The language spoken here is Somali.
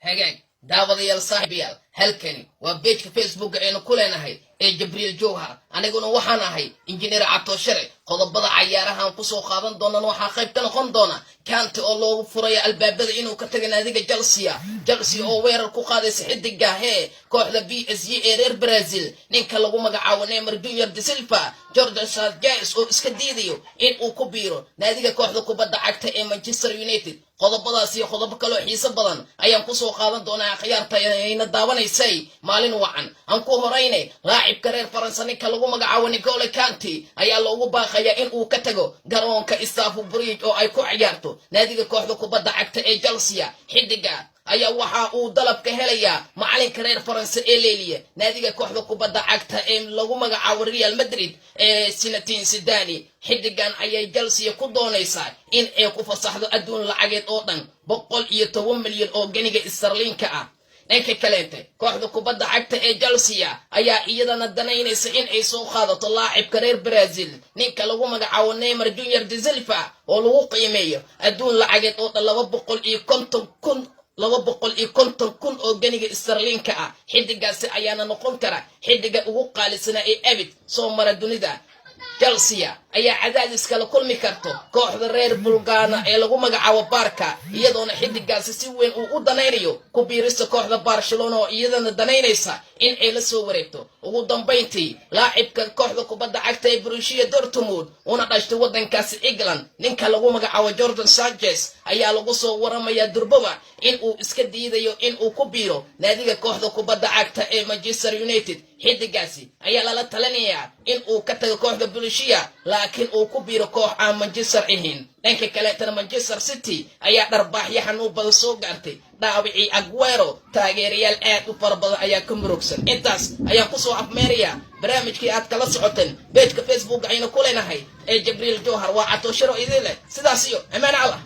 hagaag daawadayaal saaxiibayaal halkani waa page-ka Facebook aynu ku leenahay ee Jibriil Jowhar aniguna waxaan ahay injineer Cabdo Share qodobada cayaarahan ku soo qaadan doonana waxa qayb ka noqon doona Kante oo loogu furay albaabada inuu ka tago naadiga Chelsea oo weerar ku qaadaysa xidiga kooxda PSG ee reer Brazil ninka lagu magacaabo Neymar Jr de Silva Jordan Sanchez oo iska diidayo in uu ku biiro naadiga kooxda kubadda cagta ee Manchester United qodobadaas iyo qodobo kale oo xiiso badan ayaan ku soo qaadan doonaa khiyaarta ayna daawanaysay maalin wacan aan ku horeynay laacibka reer Faransa ninka lagu magacaabo N'Golo Kante ayaa loogu baaqayaa in uu ka tago garoonka Stamford Bridge oo ay ku ciyaarto naadiga kooxda kubadda cagta ee Chelsea xidiga ayaa waxa uu dalab ka helayaa macalinka reer Faransa ee leeliya naadiga kooxda kubadda cagta ee lagu magacaabo Real Madrid ee Zinedine Zidane xidigan ayay Chelsea ku doonaysaa in ay ku fasaxdo adduun lacageed oo dhan 110 milyan oo ganiga sterlinka ah dhanka kaleente kooxda kubadda cagta ee Chelsea ayaa iyadana danaynaysa in ay soo qaadato laacibka reer Brazil ninka lagu magacaabo Neymar Jr de Silva oo lagu qiimeeyo adduun lacageed oo dhan 250 kun oo ganiga sterlinka ah xidigaasi ayaana noqon kara xidiga ugu qaalisana ee abid soo mara dunida Chelsea ayaa cadaadis kala kulmi karto kooxda reer Bulgaana ee lagu magacaabo Barca iyadoona xidigaasi si weyn uu u danaynayo ku biirista kooxda Barcelona oo iyadana danaynaysa in ay la soo wareegto ugu dambeyntii laacibka kooxda kubadda cagta ee Borussia Dortmund una dhashtay wadankaasi England ninka lagu magacaabo Jordan Sanchez ayaa lagu soo waramayaa durbaba in uu iska diidayo in uu ku biiro naadiga kooxda kubadda cagta ee Manchester United xidigaasi ayaa lala talinayaa in uu ka tago kooxda Borussia laakiin uu ku biiro koox aan Manchester ahayn dhanka kale Manchester City ayaa dharbaaxyo xanuun badan soo gaartay dhaawicii Aguero taageerayaal aad u fara badan ayaa ka murugsan intaas ayaan ku soo afmeeraya barnaamijkii aad kala socoteen page-ka Facebook aynu ku leenahay ee Jibriil Jowhar waa Cabdo Share idin leh sidaas iyo amaan Allah